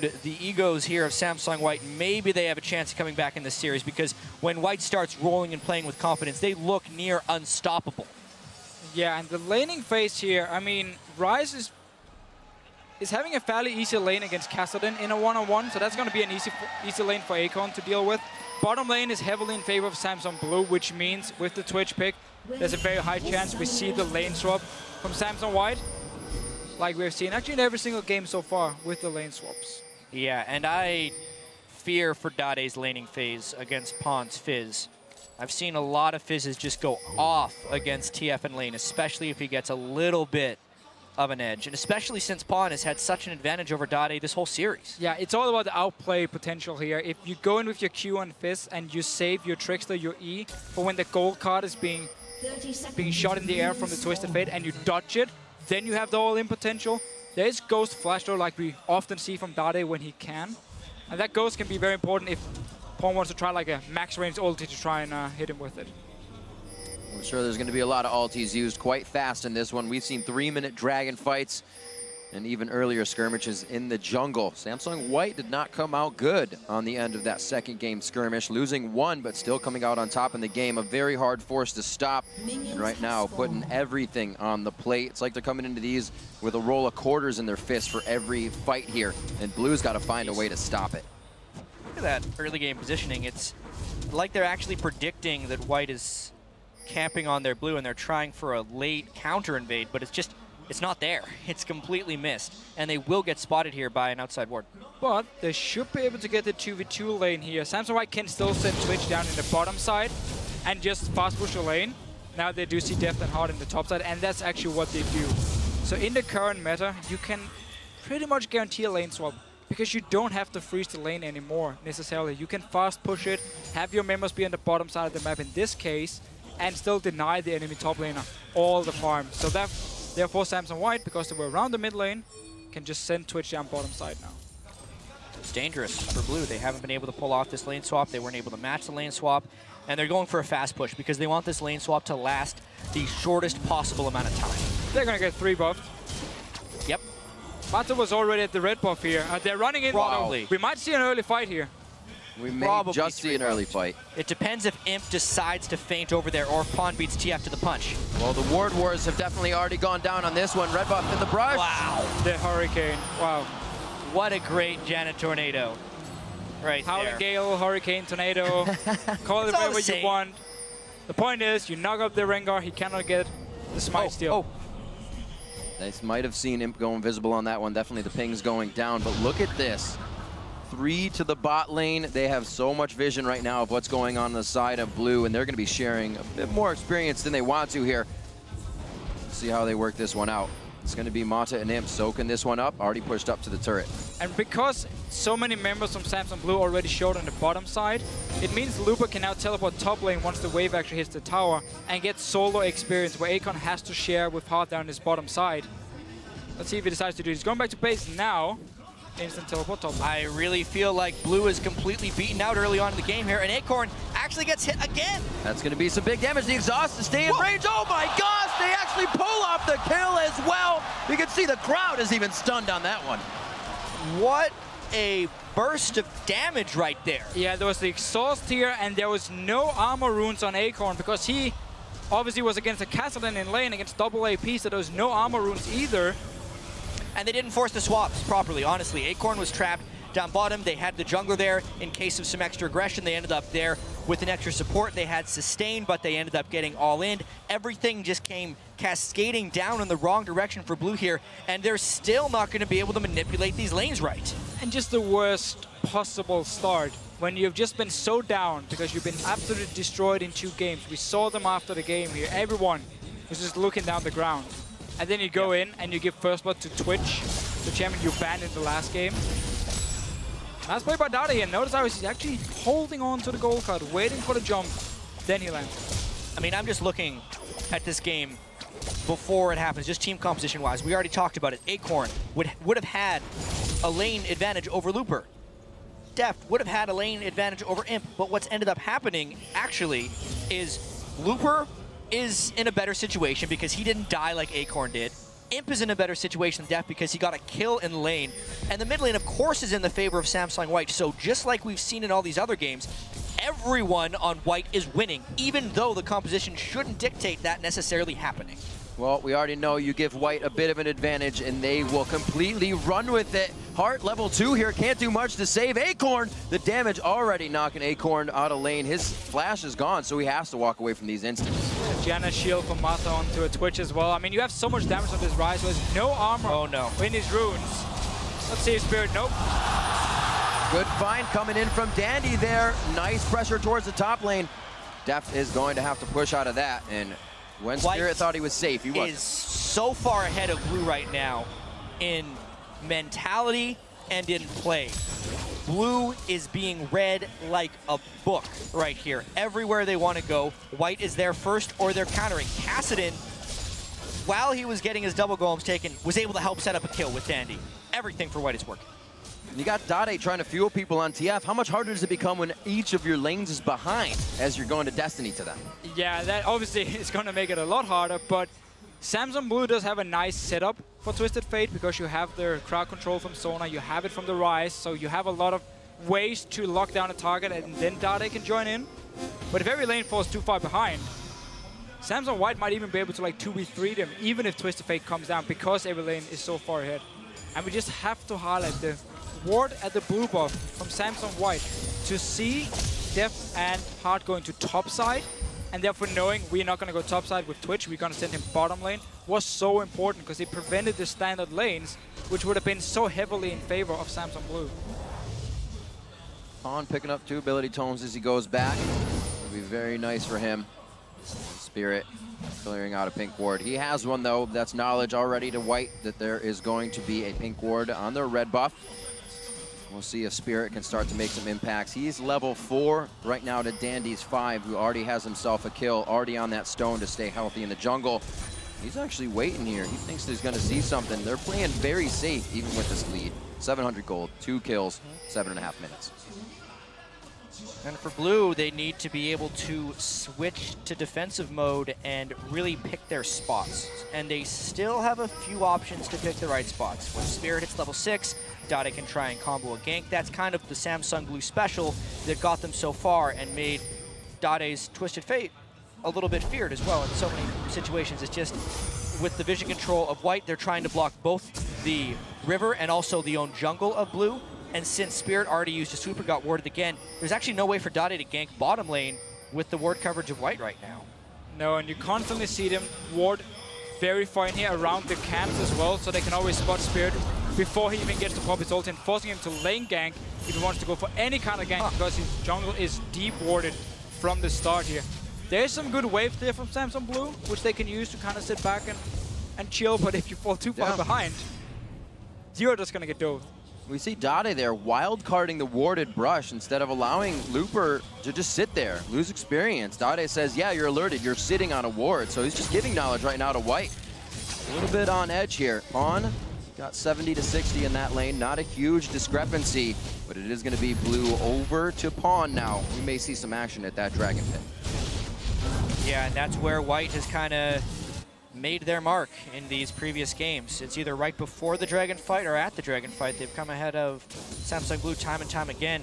wound the egos here of Samsung White. Maybe they have a chance of coming back in this series, because when White starts rolling and playing with confidence, they look near unstoppable. Yeah, and the laning phase here, I mean, Ryze is having a fairly easy lane against Kassadin in a one-on-one, so that's going to be an easy lane for Acorn to deal with. Bottom lane is heavily in favor of Samsung Blue, which means with the Twitch pick, there's a very high chance we see the lane swap from Samsung White, like we've seen actually in every single game so far with the lane swaps. Yeah, and I fear for Dade's laning phase against Pawn's Fizz. I've seen a lot of Fizzes just go off against TF and lane, especially if he gets a little bit of an edge, and especially since Pawn has had such an advantage over Dade this whole series. Yeah, it's all about the outplay potential here. If you go in with your Q on Fizz and you save your Trickster, your E, for when the gold card is being shot in the air from the Twisted Fate and you dodge it, then you have the all-in potential. There is Ghost Flash though, like we often see from Dade when he can. And that Ghost can be very important if Pawn wants to try like a max range ulti to try and hit him with it. I'm sure there's going to be a lot of ultis used quite fast in this one. We've seen 3-minute dragon fights and even earlier skirmishes in the jungle. Samsung White did not come out good on the end of that second game skirmish, losing one, but still coming out on top in the game. A very hard force to stop, and right now putting everything on the plate. It's like they're coming into these with a roll of quarters in their fist for every fight here, and Blue's got to find a way to stop it. Look at that early game positioning. It's like they're actually predicting that White is camping on their blue and they're trying for a late counter invade, but it's not there. It's completely missed, and they will get spotted here by an outside ward. But they should be able to get the 2v2 lane here. Samsung White can still send Twitch down in the bottom side and just fast push the lane. Now they do see Deft and Hard in the top side, and that's actually what they do. So in the current meta, you can pretty much guarantee a lane swap, because you don't have to freeze the lane anymore necessarily. You can fast push it, have your members be on the bottom side of the map in this case, and still deny the enemy top laner all the farm. So that, therefore Samsung White, because they were around the mid lane, can just send Twitch down bottom side now. It's dangerous for Blue. They haven't been able to pull off this lane swap. They weren't able to match the lane swap, and they're going for a fast push because they want this lane swap to last the shortest possible amount of time. They're going to get 3 buffed. Yep. Mata was already at the red buff here. They're running in. Probably. We might see an early fight here. We may just see an early fight. It depends if Imp decides to feint over there or if Pawn beats TF to the punch. Well, the Ward Wars have definitely already gone down on this one. Red buff in the brush. Wow. The Hurricane. Wow. What a great Janet Tornado. Right there. Howling Gale, Hurricane, Tornado. Call it whatever you want. The point is, you knock up the Rengar, he cannot get the smite steal. They might have seen Imp go invisible on that one. Definitely the ping's going down, but look at this. 3 to the bot lane. They have so much vision right now of what's going on the side of Blue, and they're going to be sharing a bit more experience than they want to here. Let's see how they work this one out. It's going to be Mata and Imp soaking this one up, already pushed up to the turret. And because so many members from Samsung Blue already showed on the bottom side, it means Looper can now teleport top lane once the wave actually hits the tower and get solo experience where Akon has to share with Hard down his bottom side. Let's see if he decides to do it. He's going back to base now. Instant teleport top. I really feel like Blue is completely beaten out early on in the game here, and Acorn actually gets hit again. That's going to be some big damage. The exhaust to stay in range. Oh my gosh, they actually pull off the kill as well. You can see the crowd is even stunned on that one. What a burst of damage right there. Yeah, there was the exhaust here, and there was no armor runes on Acorn because he obviously was against a Kassadin in lane against double AP, so there was no armor runes either. And they didn't force the swaps properly, honestly. Acorn was trapped down bottom. They had the jungler there in case of some extra aggression. They ended up there with an extra support. They had sustain, but they ended up getting all in. Everything just came cascading down in the wrong direction for Blue here, and they're still not going to be able to manipulate these lanes right. And just the worst possible start when you've just been so down because you've been absolutely destroyed in 2 games. We saw them after the game here. Everyone was just looking down the ground. And then you go in and you give first blood to Twitch, the champion you banned in the last game. Nice play by Dade here. Notice how he's actually holding on to the gold card, waiting for the jump. Then he lands. I mean, I'm just looking at this game before it happens, just team composition-wise. We already talked about it. Acorn would have had a lane advantage over Looper. Deft would have had a lane advantage over Imp. But what's ended up happening, actually, is Looper is in a better situation because he didn't die like Acorn did. Imp is in a better situation than Def because he got a kill in lane. And the mid lane, of course, is in the favor of Samsung White. So just like we've seen in all these other games, everyone on White is winning, even though the composition shouldn't dictate that necessarily happening. Well, we already know you give White a bit of an advantage, and they will completely run with it. Heart level 2 here, can't do much to save Acorn. The damage already knocking Acorn out of lane. His flash is gone, so he has to walk away from these instants. Janna shield from Mata onto a Twitch as well. I mean, you have so much damage on this Rise, so there's no armor in his runes. Let's see, Spirit, nope. Good find coming in from Dandy there. Nice pressure towards the top lane. Deft is going to have to push out of that, and when Spirit thought he was safe, he wasn't. Is so far ahead of Blue right now in mentality and in play. Blue is being read like a book right here. Everywhere they want to go, White is there first or they're countering. Kassadin, while he was getting his double golems taken, was able to help set up a kill with Dandy. Everything for White is working. You got Dade trying to fuel people on TF. How much harder does it become when each of your lanes is behind as you're going to Destiny to them? Yeah, that obviously is going to make it a lot harder, but Samsung Blue does have a nice setup for Twisted Fate because you have the crowd control from Sona, you have it from the Rise, so you have a lot of ways to lock down a target and then Dade can join in. But if every lane falls too far behind, Samsung White might even be able to like 2v3 them, even if Twisted Fate comes down, because every lane is so far ahead. And we just have to highlight the ward at the blue buff from Samsung White to see Def and Hard going to top side, and therefore knowing we're not going to go top side with Twitch, we're going to send him bottom lane, was so important because it prevented the standard lanes, which would have been so heavily in favor of Samsung Blue. On picking up 2 ability tomes as he goes back. It'll be very nice for him. Spirit clearing out a pink ward. He has one though. That's knowledge already to White that there is going to be a pink ward on their red buff. We'll see if Spirit can start to make some impacts. He's level 4 right now to Dandy's 5, who already has himself a kill, already on that stone to stay healthy in the jungle. He's actually waiting here. He thinks he's going to see something. They're playing very safe even with this lead. 700 gold, 2 kills, 7.5 minutes. And for Blue, they need to be able to switch to defensive mode and really pick their spots. And they still have a few options to pick the right spots. When Spirit hits level 6, Dade can try and combo a gank. That's kind of the Samsung Blue special that got them so far and made Dade's Twisted Fate a little bit feared as well in so many situations. It's just with the vision control of White, they're trying to block both the river and also the own jungle of Blue. And since Spirit already used a super, got warded again, there's actually no way for Dade to gank bottom lane with the ward coverage of White right now. No, and you constantly see them ward very far in here around the camps as well, so they can always spot Spirit before he even gets to pop his ult and forcing him to lane gank if he wants to go for any kind of gank because his jungle is deep warded from the start here. There's some good wave there from Samsung Blue, which they can use to kind of sit back and chill, but if you fall too far behind, you're just going to get dove. We see Dade there wild-carding the warded brush instead of allowing Looper to just sit there, lose experience. Dade says, yeah, you're alerted, you're sitting on a ward, so he's just giving knowledge right now to White. A little bit on edge here. On, got 70 to 60 in that lane, not a huge discrepancy, but it is going to be Blue over to Pawn now. We may see some action at that Dragon Pit. Yeah, and that's where White has kind of made their mark in these previous games. It's either right before the Dragon fight or at the Dragon fight. They've come ahead of Samsung Blue time and time again.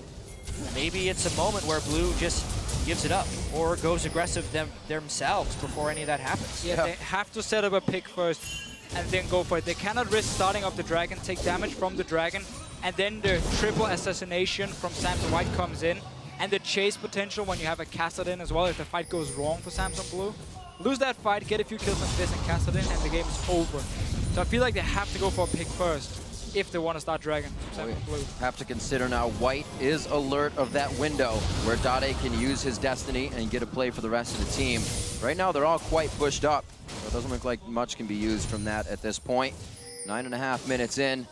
Maybe it's a moment where Blue just gives it up or goes aggressive themselves before any of that happens. Yeah, they have to set up a pick first and then go for it. They cannot risk starting up the Dragon, take damage from the Dragon, and then the triple assassination from Samsung White comes in, and the chase potential when you have a Kassadin as well if the fight goes wrong for Samsung Blue. Lose that fight, get a few kills on this and Kassadin, and the game is over. So I feel like they have to go for a pick first if they want to start Dragon. Blue. Have to consider now White is alert of that window where Dade can use his destiny and get a play for the rest of the team. Right now they're all quite pushed up, so it doesn't look like much can be used from that at this point. 9.5 minutes in.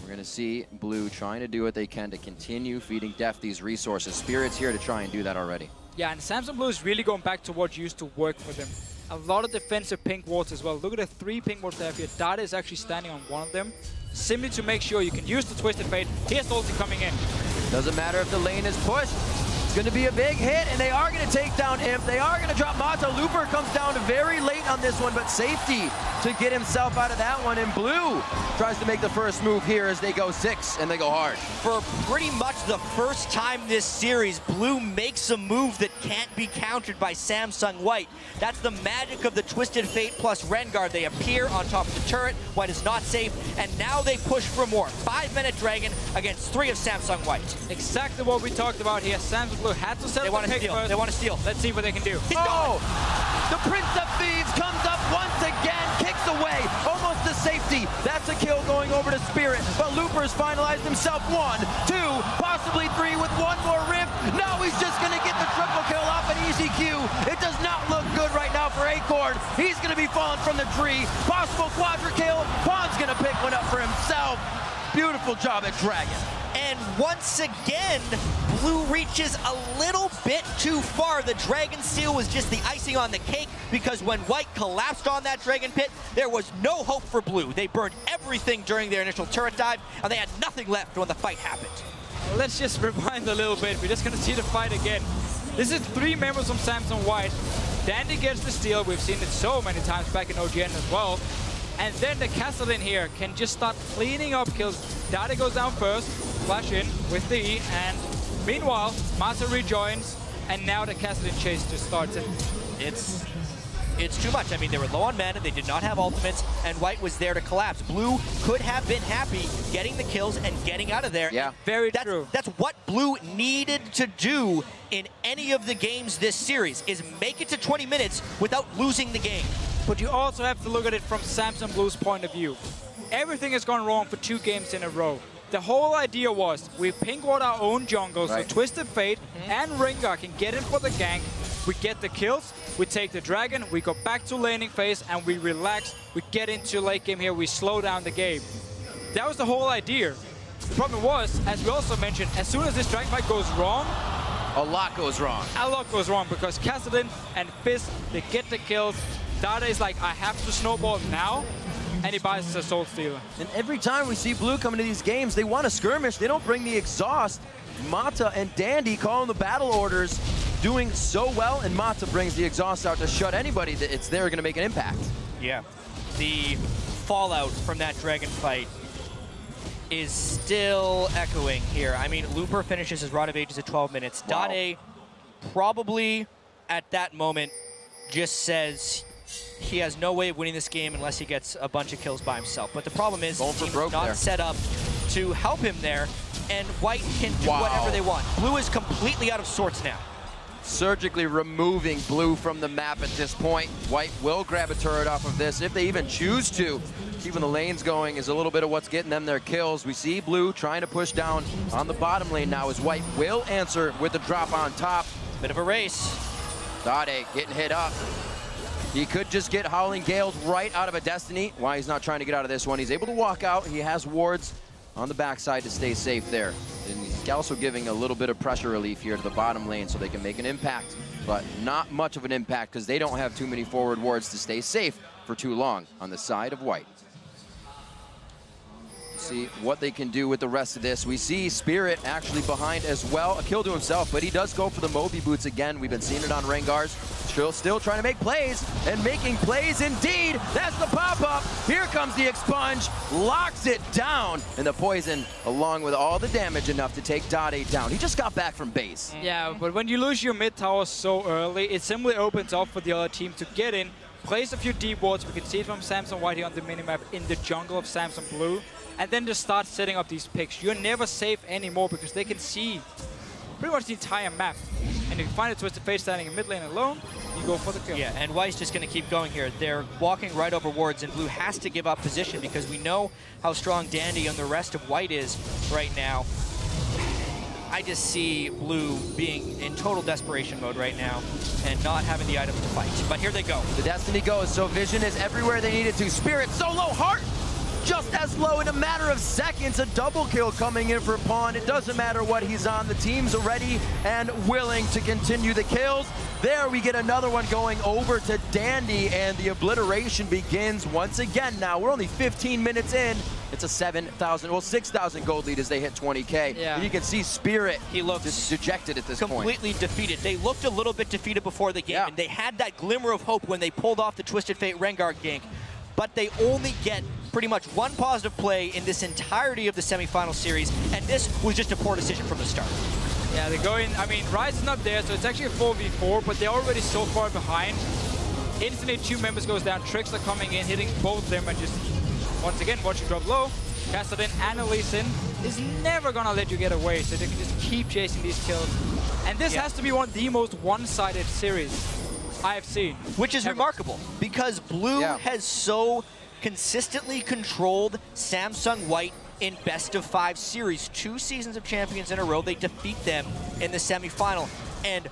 We're going to see Blue trying to do what they can to continue feeding Def these resources. Spirit's here to try and do that already. Yeah, and Samsung Blue is really going back to what used to work for them. A lot of defensive pink wards as well. Look at the 3 pink wards they have here. Dade is actually standing on one of them, simply to make sure you can use the Twisted Fate. Here's the ulti coming in. Doesn't matter if the lane is pushed. going to be a big hit, and they are going to take down Imp. They are going to drop Mata. Looper comes down very late on this one, but safety to get himself out of that one. And Blue tries to make the first move here as they go 6, and they go hard. For pretty much the first time this series, Blue makes a move that can't be countered by Samsung White. That's the magic of the Twisted Fate plus Rengar. They appear on top of the turret. White is not safe, and now they push for more. 5-minute Dragon against 3 of Samsung White. Exactly what we talked about here. Samsung Blue had to set up the pick first. They want to steal. Let's see what they can do. Oh! The Prince of Thieves comes up once again, kicks away, almost to safety. That's a kill going over to Spirit, but Looper's finalized himself 1, 2, possibly 3 with one more rift. No, he's just going to get the triple kill off an easy Q. It does not look good right now for Acorn. He's going to be falling from the tree. Possible quadra kill. Pawn's going to pick one up for himself. Beautiful job at Dragon. And once again, Blue reaches a little bit too far. The Dragon Seal was just the icing on the cake because when White collapsed on that Dragon Pit, there was no hope for Blue. They burned everything during their initial turret dive, and they had nothing left when the fight happened. Let's just rewind a little bit. We're just going to see the fight again. This is 3 members from Samsung White. Dandy gets the steal. We've seen it so many times back in OGN as well. And then the Castellan here can just start cleaning up kills. Dade goes down first, flash in with the E, and meanwhile, Mata rejoins, and now the Castellan chase just starts. And it's too much. I mean, they were low on mana, they did not have ultimates, and White was there to collapse. Blue could have been happy getting the kills and getting out of there. Yeah, very true. That's what Blue needed to do in any of the games this series, is make it to 20 minutes without losing the game. But you also have to look at it from Samsung Blue's point of view. Everything has gone wrong for 2 games in a row. The whole idea was we pink ward our own jungle, so Twisted Fate and Rengar can get in for the gank. We get the kills, we take the dragon, we go back to laning phase, and we relax. We get into late game here, we slow down the game. That was the whole idea. The problem was, as we also mentioned, as soon as this dragon fight goes wrong, a lot goes wrong. A lot goes wrong because Castellan and Fizz, they get the kills. Dade is like, I have to snowball now, and he buys a Soul Stealer. And every time we see Blue come into these games, they want to skirmish. They don't bring the exhaust. Mata and Dandy calling the battle orders, doing so well, and Mata brings the exhaust out to shut anybody that it's there going to make an impact. Yeah, the fallout from that dragon fight is still echoing here. I mean, Looper finishes his Rod of Ages at 12 minutes. Wow. Dade probably at that moment just says he has no way of winning this game unless he gets a bunch of kills by himself. But the problem is his team is not set up to help him there, and White can do whatever they want. Blue is completely out of sorts now. Surgically removing Blue from the map at this point. White will grab a turret off of this if they even choose to. Keeping the lanes going is a little bit of what's getting them their kills. We see Blue trying to push down on the bottom lane now as White will answer with the drop on top. Bit of a race. Dade getting hit up. He could just get Howling Gales right out of a Destiny. Why he's not trying to get out of this one. He's able to walk out. He has wards on the backside to stay safe there. And he's also giving a little bit of pressure relief here to the bottom lane so they can make an impact, but not much of an impact because they don't have too many forward wards to stay safe for too long on the side of White. See what they can do with the rest of this. We see Spirit actually behind as well. A kill to himself, but he does go for the Moby boots again. We've been seeing it on Rengar's. Still trying to make plays, and making plays indeed. That's the pop-up. Here comes the expunge, locks it down, and the poison, along with all the damage, enough to take Dade down. He just got back from base. Yeah, but when you lose your mid tower so early, it simply opens up for the other team to get in, place a few deep wards. We can see it from Samsung White here on the minimap in the jungle of Samsung Blue, and then just start setting up these picks. You're never safe anymore because they can see pretty much the entire map. And if you find a Twisted Fate standing in mid lane alone, you go for the kill. Yeah, and White's just going to keep going here. They're walking right over wards, and Blue has to give up position because we know how strong Dandy and the rest of White is right now. I just see Blue being in total desperation mode right now and not having the items to fight. But here they go. The Destiny goes, so Vision is everywhere they need it to. Spirit so low, Heart just as low in a matter of seconds. A double kill coming in for Pawn. It doesn't matter what he's on. The team's ready and willing to continue the kills. There we get another one going over to Dandy, and the obliteration begins once again now. We're only 15 minutes in It's a 7,000, well, 6,000 gold lead as they hit 20K. Yeah. And you can see Spirit, he looks just dejected at this point. Completely defeated. They looked a little bit defeated before the game, Yeah. and they had that glimmer of hope when they pulled off the Twisted Fate Rengar gank, but they only get pretty much one positive play in this entirety of the semifinal series, and this was just a poor decision from the start. Yeah, they go in. I mean, Riot's not there, so it's actually a 4v4, but they're already so far behind. Instantly, 2 members goes down. Tricks are coming in, hitting both of them, and just once again, watch you drop low. Kassadin and Elysin is never gonna let you get away, so they can just keep chasing these kills. And this has to be one of the most one-sided series I have seen. Which is remarkable, because Blue has so consistently controlled Samsung White in best-of-5 series. 2 seasons of champions in a row, they defeat them in the semifinal. And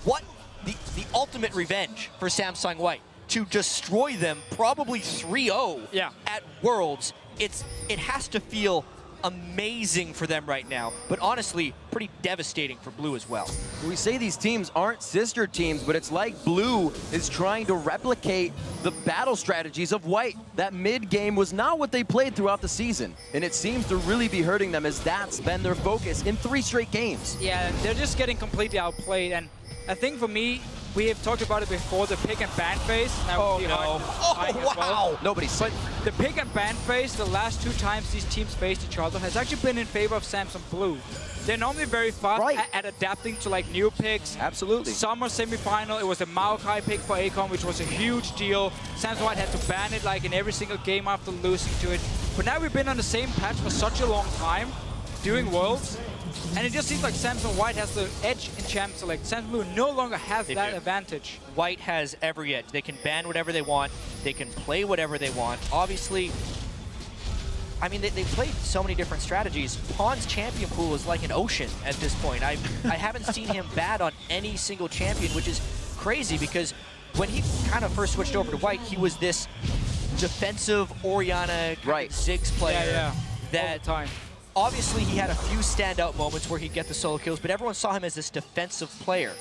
what the ultimate revenge for Samsung White, to destroy them probably 3-0 at Worlds. It has to feel amazing for them right now, but honestly, pretty devastating for Blue as well. We say these teams aren't sister teams, but it's like Blue is trying to replicate the battle strategies of White. That mid game was not what they played throughout the season, and it seems to really be hurting them, as that's been their focus in 3 straight games. Yeah, they're just getting completely outplayed, and I think for me, we have talked about it before, the pick and ban phase. Oh, no. Oh, wow. Nobody's safe. The pick and ban phase, the last 2 times these teams faced each other, has actually been in favor of Samsung Blue. They're normally very fast at adapting to like new picks. Absolutely. Summer semifinal, it was a Maokai pick for Akon, which was a huge deal. Samsung White had to ban it like in every single game after losing to it. But now we've been on the same patch for such a long time, doing Worlds, and it just seems like Samsung White has the edge in Champ Select. Samsung Blue no longer has that advantage. White has every edge. They can ban whatever they want. They can play whatever they want. Obviously, I mean, they played so many different strategies. Pawn's champion pool is like an ocean at this point. I haven't seen him bad on any single champion, which is crazy, because when he kind of first switched over to White, he was this defensive Orianna kind of Ziggs player that all the time. Obviously, he had a few standout moments where he'd get the solo kills, but everyone saw him as this defensive player.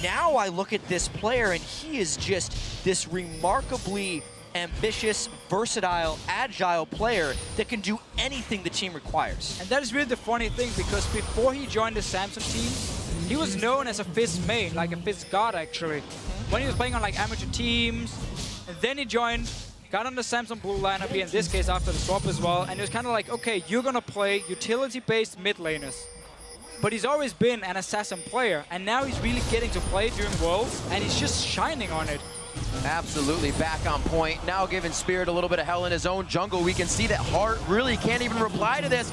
Now I look at this player, and he is just this remarkably ambitious, versatile, agile player that can do anything the team requires. And that is really the funny thing, because before he joined the Samsung team, he was known as a Fizz main, like a Fizz god actually. When he was playing on like amateur teams, and then he joined, got on the Samsung Blue lineup here, in this case after the swap as well, and it was kind of like, okay, you're gonna play utility-based mid laners. But he's always been an assassin player, and now he's really getting to play during Worlds, and he's just shining on it. Absolutely back on point. Now giving Spirit a little bit of hell in his own jungle. We can see that Hart really can't even reply to this.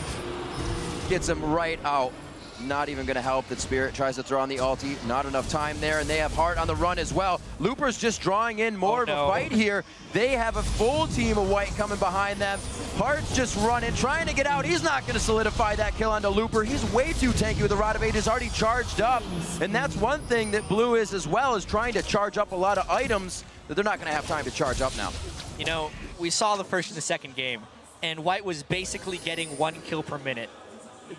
Gets him right out. Not even going to help that Spirit tries to throw on the ulti. Not enough time there, and they have Hart on the run as well. Looper's just drawing in more of a fight here. They have a full team of White coming behind them. Hart's just running, trying to get out. He's not going to solidify that kill onto Looper. He's way too tanky with the Rod of Ages already charged up. And that's one thing that Blue is as well, is trying to charge up a lot of items that they're not going to have time to charge up now. You know, we saw the first and the second game, and White was basically getting 1 kill per minute.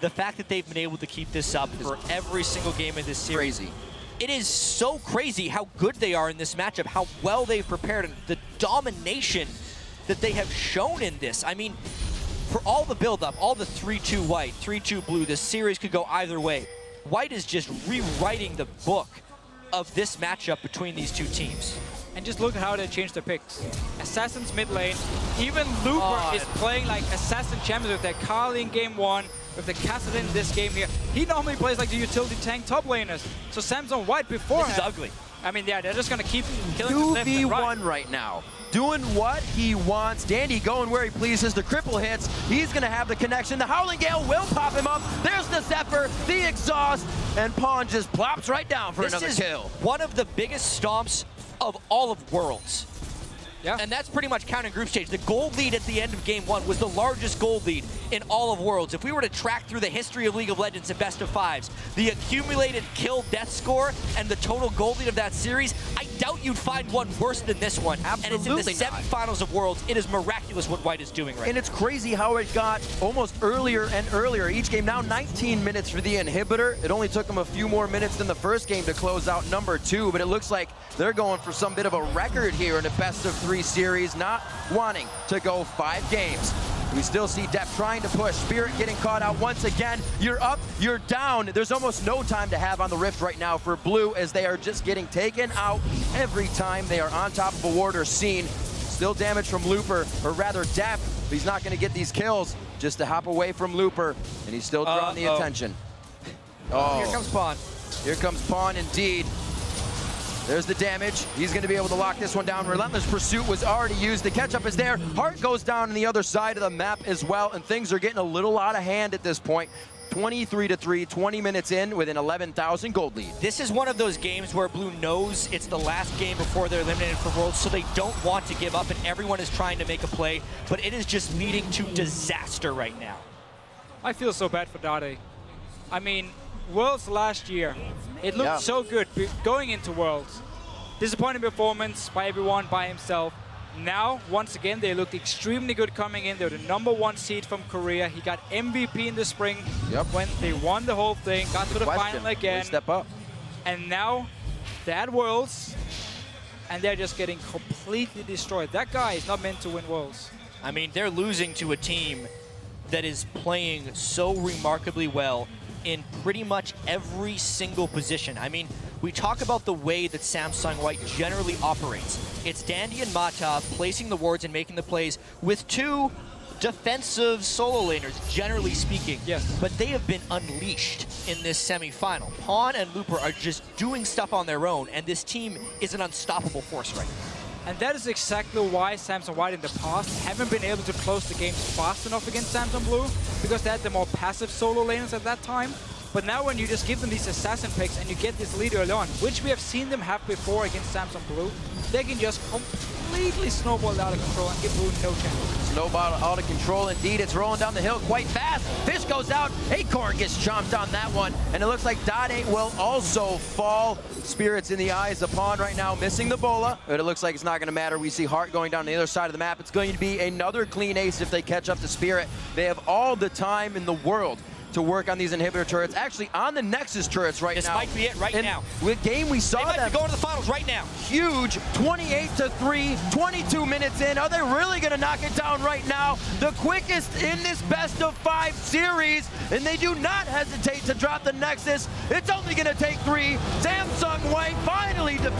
The fact that they've been able to keep this up for every single game in this series. Crazy. It is so crazy how good they are in this matchup, how well they've prepared, and the domination that they have shown in this. I mean, for all the build-up, all the 3-2 White, 3-2 Blue, this series could go either way. White is just rewriting the book of this matchup between these two teams. And just look at how they changed their picks. Assassin's mid lane. Even Looper is playing like Assassin champions with their Carly in game 1, with the Kassadin in this game here. He normally plays like the utility tank top laners. So Samsung White before This is ugly. I mean, yeah, they're just going to keep killing them left and right. 2v1 right now. Doing what he wants. Dandy going where he pleases. The cripple hits. He's going to have the connection. The Howling Gale will pop him up. There's the Zephyr, the exhaust, and Pawn just plops right down for another kill. One of the biggest stomps of all of Worlds. Yeah. And that's pretty much counting group stage. The gold lead at the end of game 1 was the largest gold lead in all of Worlds. If we were to track through the history of League of Legends in best of 5s, the accumulated kill death score and the total gold lead of that series, I doubt you'd find one worse than this one. Absolutely. And it's in the semifinals of Worlds. It is miraculous what White is doing right now. And it's crazy how it got almost earlier and earlier each game. Now 19 minutes for the inhibitor. It only took them a few more minutes than the first game to close out number 2, but it looks like they're going for some bit of a record here in a best of 3 series, not wanting to go 5 games. We still see Def trying to push. Spirit getting caught out once again. You're up, you're down. There's almost no time to have on the Rift right now for Blue, as they are just getting taken out every time they are on top of a ward or scene. Still damage from Looper, or rather Def. He's not going to get these kills. Just to hop away from Looper, and he's still drawing the attention. Oh, here comes Pawn. Here comes Pawn indeed. There's the damage. He's going to be able to lock this one down. Relentless Pursuit was already used. The catch-up is there. Heart goes down on the other side of the map as well, and things are getting a little out of hand at this point. 23-3, 20 minutes in with an 11,000 gold lead. This is one of those games where Blue knows it's the last game before they're eliminated from Worlds, so they don't want to give up, and everyone is trying to make a play, but it is just leading to disaster right now. I feel so bad for Dade. I mean, Worlds last year, it looked so good going into Worlds. Disappointing performance by everyone, by himself. Now, once again, they looked extremely good coming in. They were the #1 seed from Korea. He got MVP in the spring when they won the whole thing, got to the final again. Step up. And now, they're at Worlds, and they're just getting completely destroyed. That guy is not meant to win Worlds. I mean, they're losing to a team that is playing so remarkably well in pretty much every single position. I mean, we talk about the way that Samsung White generally operates. It's Dandy and Mata placing the wards and making the plays with two defensive solo laners, generally speaking. Yes. But they have been unleashed in this semi-final. Pawn and Looper are just doing stuff on their own, and this team is an unstoppable force right now. And that is exactly why Samsung White in the past haven't been able to close the games fast enough against Samsung Blue, because they had the more passive solo laners at that time. But now when you just give them these assassin picks and you get this lead early on, which we have seen them have before against Samsung Blue, they can just completely snowball out of control and give Blue no chance. Snowball out of control indeed. It's rolling down the hill quite fast. Fish goes out. Acorn gets chomped on that one. And it looks like Dade will also fall. Spirits in the eyes of Pawn right now, missing the bola. But it looks like it's not going to matter. We see Heart going down the other side of the map. It's going to be another clean ace if they catch up to Spirit. They have all the time in the world to work on these inhibitor turrets. Actually, on the Nexus turrets right now. This might be it right now. With game, we saw them go to the finals right now. Huge, 28-3, 22 minutes in. Are they really going to knock it down right now? The quickest in this best-of-5 series, and they do not hesitate to drop the Nexus. It's only going to take 3. Samsung White finally